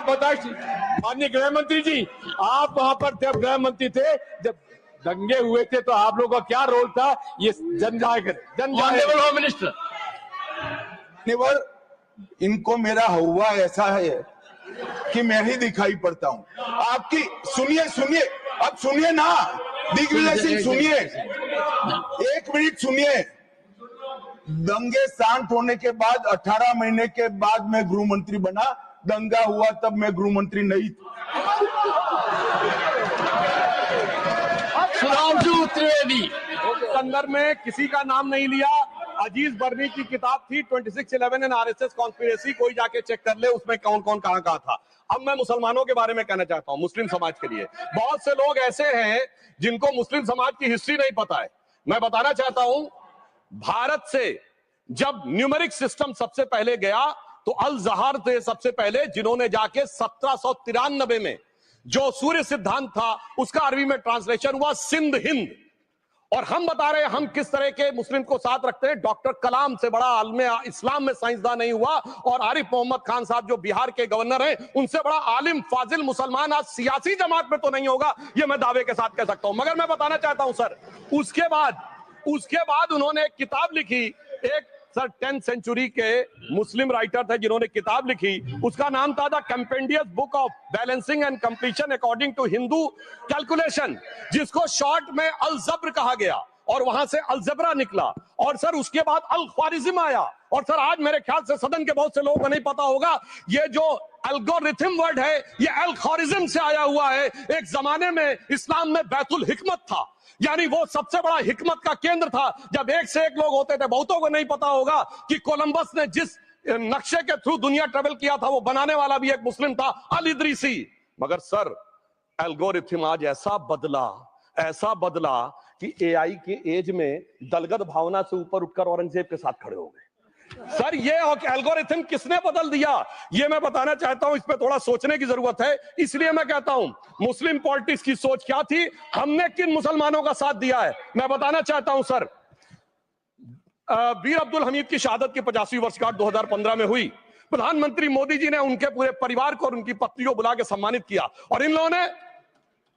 बताइए माननीय गृह मंत्री जी, आप वहां पर जब गृह मंत्री थे, जब दंगे हुए थे तो आप लोगों का क्या रोल था, ये जन होम मिनिस्टर। इनको मेरा हुआ ऐसा है कि मैं ही दिखाई पड़ता हूं आपकी। सुनिए सुनिए, अब सुनिए ना दिग्विजय सिंह, सुनिए 1 मिनट सुनिए। दंगे शांत होने के बाद 18 महीने के बाद मैं गृह मंत्री बना। दंगा हुआ तब मैं गृह मंत्री नहीं था। सुधांशु त्रिवेदी संदर्भ में किसी का नाम नहीं लिया। अजीज बर्नी की किताब थी 2611 एंड आरएसएस कॉन्स्पिरेसी, कोई जाके चेक कर ले उसमें कौन कौन कहां कहां था। अब मैं मुसलमानों के बारे में कहना चाहता हूं, मुस्लिम समाज के लिए। बहुत से लोग ऐसे हैं जिनको मुस्लिम समाज की हिस्ट्री नहीं पता है। मैं बताना चाहता हूं, भारत से जब न्यूमेरिक सिस्टम सबसे पहले गया तो अल जहार थे सबसे पहले, जिन्होंने जाके 1793 में जो सूर्य सिद्धांत था उसका अरबी में ट्रांसलेशन हुआ सिंध हिंद। और हम बता रहे हैं हम किस तरह के मुस्लिम को साथ रखते हैं। डॉक्टर कलाम से बड़ा आलिम इस्लाम में साइंसदान नहीं हुआ, और आरिफ मोहम्मद खान साहब जो बिहार के गवर्नर हैं, उनसे बड़ा आलिम फाजिल मुसलमान आज सियासी जमात में तो नहीं होगा, ये मैं दावे के साथ कह सकता हूं। मगर मैं बताना चाहता हूं सर, उसके बाद उन्होंने एक किताब लिखी, एक सर 10th सेंचुरी के मुस्लिम राइटर थे जिन्होंने किताब लिखी, उसका नाम था the compendious book of balancing and completion according to Hindu calculation, जिसको शॉर्ट में अल जब्र कहा गया, और वहां से अलजबरा निकला। और सर उसके बाद अल ख्वारिज्म आया। और सर आज मेरे ख्याल से सदन के बहुत से लोगों को नहीं पता होगा, ये जो एल्गोरिथम वर्ड है ये अल ख्वारिज्म से आया हुआ है। एक जमाने में इस्लाम में बैतुल हिकमत था, यानी वो सबसे बड़ा हिकमत का केंद्र था, जब एक से एक लोग होते थे। बहुतों को नहीं पता होगा कि कोलंबस ने जिस नक्शे के थ्रू दुनिया ट्रेवल किया था वो बनाने वाला भी एक मुस्लिम था, अल इदरीसी। मगर सर एल्गोरिथम आज ऐसा बदला कि एआई के एज में दलगत भावना से ऊपर उठकर औरंगजेब के साथ खड़े हो गए। सर ये एल्गोरिथम किसने बदल दिया, ये मैं बताना चाहता हूं। इस पे थोड़ा सोचने की जरूरत है। इसलिए मैं कहता हूं मुस्लिम पॉलिटिक्स की सोच क्या थी, हमने किन मुसलमानों का साथ दिया है, मैं बताना चाहता हूं सर। वीर अब्दुल हमीद की शहादत की 50वीं वर्षगांठ 2015 में हुई। प्रधानमंत्री मोदी जी ने उनके पूरे परिवार को और उनकी पत्नी को बुला के सम्मानित किया, और इन लोगों ने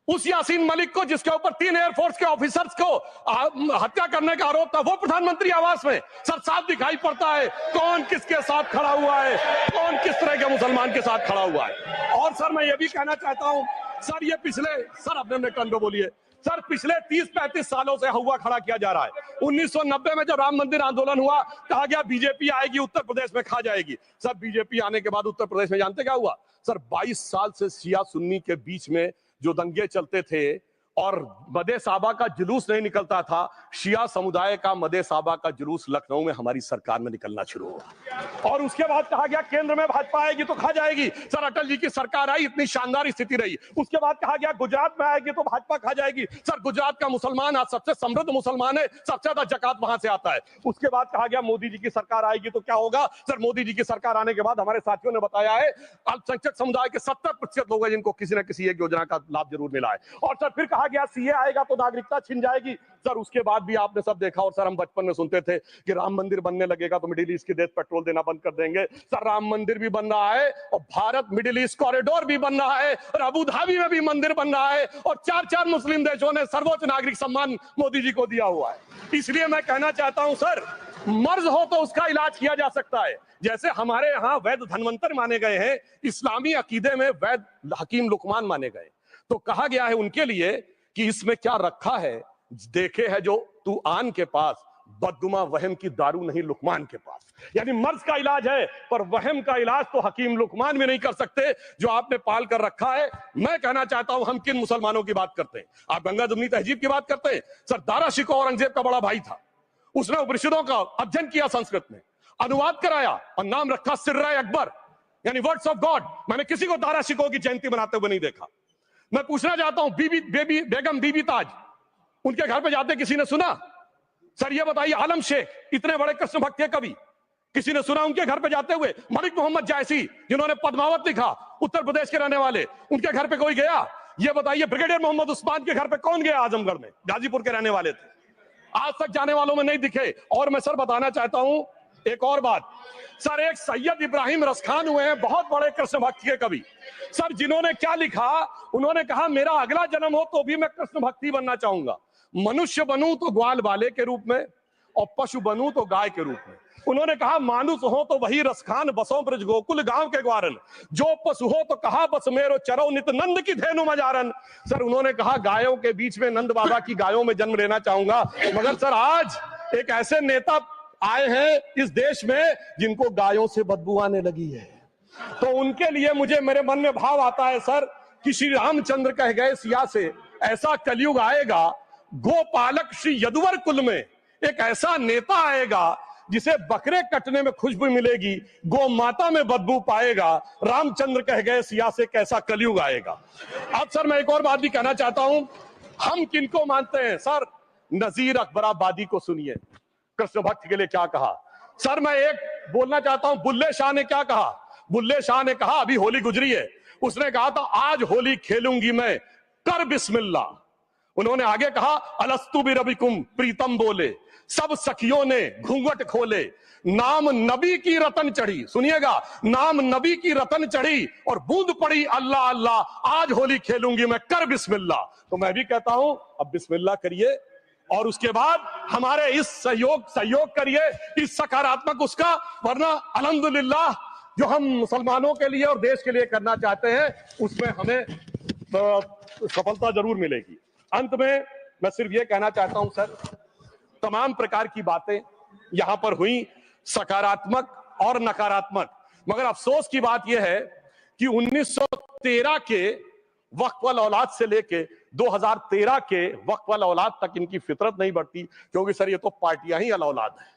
उस यासीन मलिक को, जिसके ऊपर 3 एयरफोर्स के ऑफिसर्स को हत्या करने का आरोप था, वो प्रधानमंत्री आवास में। सर साफ दिखाई पड़ता है कौन किसके साथ खड़ा हुआ है, कौन किस तरह के मुसलमान के साथ खड़ा हुआ है। और सर मैं ये भी कहना चाहता हूं सर, ये पिछले सर अपने टर्न पे बोलिए सर, पिछले 30-35 सालों से हुआ खड़ा किया जा रहा है। 1990 में जब राम मंदिर आंदोलन हुआ, कहा गया बीजेपी आएगी उत्तर प्रदेश में खा जाएगी। सर बीजेपी आने के बाद उत्तर प्रदेश में जानते क्या हुआ सर, 22 साल से शिया सुन्नी के बीच में जो दंगे चलते थे और मदे साहबा का जुलूस नहीं निकलता था, शिया समुदाय का मदे साहबा का जुलूस लखनऊ में हमारी सरकार में निकलना शुरू हुआ। और उसके बाद कहा गया केंद्र में भाजपा आएगी तो खा जाएगी। सर अटल जी की सरकार आई, इतनी शानदार स्थिति रही। उसके बाद कहा गया गुजरात में आएगी तो भाजपा खा जाएगी। सर गुजरात का मुसलमान आज सबसे समृद्ध मुसलमान है, सबसे ज्यादा जकात वहां से आता है। उसके बाद कहा गया मोदी जी की सरकार आएगी तो क्या होगा। सर मोदी जी की सरकार आने के बाद हमारे साथियों ने बताया है अल्पसंख्यक समुदाय के 70% लोग हैं जिनको किसी न किसी एक योजना का लाभ जरूर मिला है। और सर फिर कहा गया सीए आएगा तो नागरिकता छिन जाएगी। सर उसके बाद भी आपने सब देखा, और सर हम बचपन में सुनते थे कि राम मंदिर बनने लगेगा तो मिडिल ईस्ट की देश पेट्रोल देना बंद कर देंगे। सर राम मंदिर भी बन रहा है, और भारत मिडिल ईस्ट कॉरिडोर भी बन रहा है, और अबू धाबी में भी मंदिर बन रहा है, और 4 मुस्लिम देशों ने सर्वोच्च नागरिक सम्मान मोदी जी को दिया हुआ है। इसलिए मैं कहना चाहता हूं सर, मर्ज हो तो उसका इलाज किया जा सकता है। जैसे हमारे यहाँ वैद धनवंतर माने गए हैं, इस्लामी अकीदे में वैद हकीम लुकमान माने गए, तो कहा गया है उनके लिए कि इसमें क्या रखा है, देखे है जो तू आन के पास, बदगुमा वहम की दारू नहीं लुकमान के पास। यानी मर्ज का इलाज है, पर वहम का इलाज तो हकीम लुकमान भी नहीं कर सकते जो आपने पाल कर रखा है। मैं कहना चाहता हूं हम किन मुसलमानों की बात करते हैं। आप गंगा जमुनी तहजीब की बात करते हैं। सर दारा शिकोह औरंगजेब का बड़ा भाई था, उसने उपनिषदों का अध्ययन किया, संस्कृत में अनुवाद कराया और नाम रखा सिर्रा अकबर, यानी वर्ड्स ऑफ गॉड। मैंने किसी को दारा शिकोह की जयंती मनाते हुए नहीं देखा। मैं पूछना चाहता हूं बेगम बीबी ताज, उनके घर पे जाते किसी ने सुना। सर ये बताइए आलम शेख, इतने बड़े कृष्ण भक्त के कवि, किसी ने सुना उनके घर पे जाते हुए। मलिक मोहम्मद जायसी जिन्होंने पद्मावत लिखा, उत्तर प्रदेश के रहने वाले, उनके घर पे कोई गया? ये बताइए ब्रिगेडियर मोहम्मद उस्मान के घर पे कौन गया? आजमगढ़ में, गाजीपुर के रहने वाले थे, आज तक जाने वालों में नहीं दिखे। और मैं सर बताना चाहता हूं एक और बात सर, एक सैयद इब्राहिम रसखान हुए हैं, बहुत बड़े कृष्ण भक्त के कवि सर, जिन्होंने क्या लिखा, उन्होंने कहा मेरा अगला जन्म हो तो भी मैं कृष्ण भक्ति बनना चाहूंगा, मनुष्य बनूं तो ग्वाल बाले के रूप में और पशु बनूं तो गाय के रूप में। उन्होंने कहा मानुष हो तो वही रसखान बसों ब्रज गोकुल गांव के ग्वारन, जो पशु हो तो कहा बस मेरो चरो नित नंद की धेनु मजारन। सर उन्होंने कहा गायों के बीच में नंद बाबा की गायों में जन्म लेना चाहूंगा, मगर सर आज एक ऐसे नेता आए हैं इस देश में जिनको गायों से बदबू आने लगी है, तो उनके लिए मुझे मेरे मन में भाव आता है सर कि श्री रामचंद्र कह गए सिया से ऐसा कलयुग आएगा, गोपालक श्री यदुवर कुल में एक ऐसा नेता आएगा जिसे बकरे कटने में खुशबू मिलेगी, गौ माता में बदबू पाएगा। रामचंद्र कह गए सिया से कैसा कलयुग आएगा। अब सर मैं एक और बात भी कहना चाहता हूं, हम किनको मानते हैं सर, नजीर अकबराबादी को सुनिए, कृष्ण भक्त के लिए क्या कहा। सर मैं एक बोलना चाहता हूं, बुल्ले शाह ने क्या कहा। बुल्ले शाह ने कहा, अभी होली गुजरी है, उसने कहा था आज होली खेलूंगी मैं कर बिस्मिल्लाह। उन्होंने आगे कहा अलस्तु बिरबिकुम प्रीतम बोले, सब सखियों ने घूंघट खोले, नाम नबी की रतन चढ़ी, सुनिएगा, नाम नबी की रतन चढ़ी और बूंद पड़ी अल्लाह अल्लाह, आज होली खेलूंगी मैं कर बिस्मिल्लाह। तो मैं भी कहता हूं अब बिस्मिल्लाह करिए और उसके बाद हमारे इस सहयोग करिए, इस सकारात्मक उसका, वरना अल्हम्दुलिल्लाह जो हम मुसलमानों के लिए और देश के लिए करना चाहते हैं उसमें हमें सफलता जरूर मिलेगी। अंत में मैं सिर्फ ये कहना चाहता हूं सर, तमाम प्रकार की बातें यहां पर हुई, सकारात्मक और नकारात्मक, मगर अफसोस की बात यह है कि 1913 के वक्त वाल औलाद से लेके 2013 के वक्त वाल औलाद तक इनकी फितरत नहीं बढ़ती, क्योंकि सर ये तो पार्टियां ही अल औलाद है,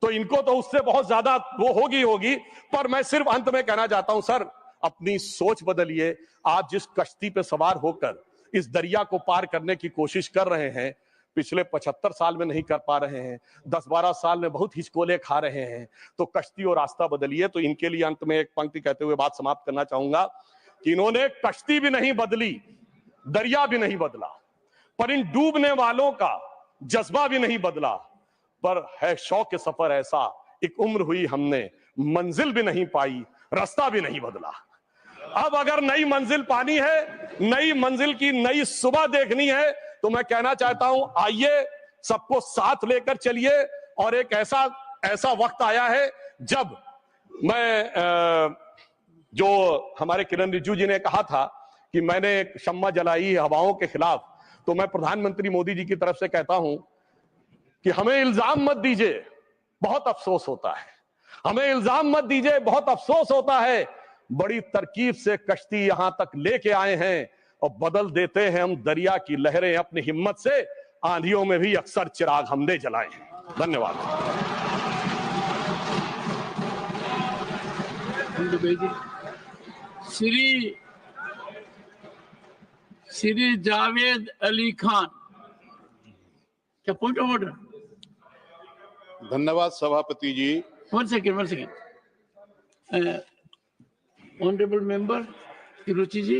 तो इनको तो उससे बहुत ज्यादा वो होगी। पर मैं सिर्फ अंत में कहना चाहता हूं सर, अपनी सोच बदलिए। आप जिस कश्ती पे सवार होकर इस दरिया को पार करने की कोशिश कर रहे हैं, पिछले 75 साल में नहीं कर पा रहे हैं, 10-12 साल में बहुत हिचकोले खा रहे हैं, तो कश्ती और रास्ता बदलिए। तो इनके लिए अंत में एक पंक्ति कहते हुए बात समाप्त करना चाहूंगा कि इन्होंने कश्ती भी नहीं बदली, दरिया भी नहीं बदला, पर इन डूबने वालों का जज्बा भी नहीं बदला, पर है शौक सफर ऐसा, एक उम्र हुई हमने मंजिल भी नहीं पाई, रास्ता भी नहीं बदला। अब अगर नई मंजिल पानी है, नई मंजिल की नई सुबह देखनी है, तो मैं कहना चाहता हूं आइए सबको साथ लेकर चलिए। और एक ऐसा वक्त आया है जब मैं जो हमारे किरण रिजिजू जी ने कहा था कि मैंने एक शम्मा जलाई हवाओं के खिलाफ, तो मैं प्रधानमंत्री मोदी जी की तरफ से कहता हूं कि हमें इल्जाम मत दीजिए, बहुत अफसोस होता है, हमें इल्जाम मत दीजिए, बहुत अफसोस होता है। बड़ी तरकीब से कश्ती यहां तक लेके आए हैं और बदल देते हैं हम दरिया की लहरें अपनी हिम्मत से, आंधियों में भी अक्सर चिराग हमने जलाए हैं। धन्यवाद। श्री जावेद अली खान, क्या पॉइंट ऑफ ऑर्डर? धन्यवाद सभापति जी। One second honourable member Ruchi ji,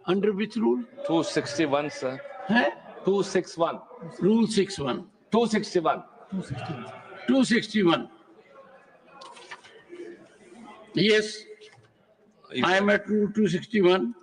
under which rule? 261 sir. है 261 rule 61 261 261 yes, I am at rule 261.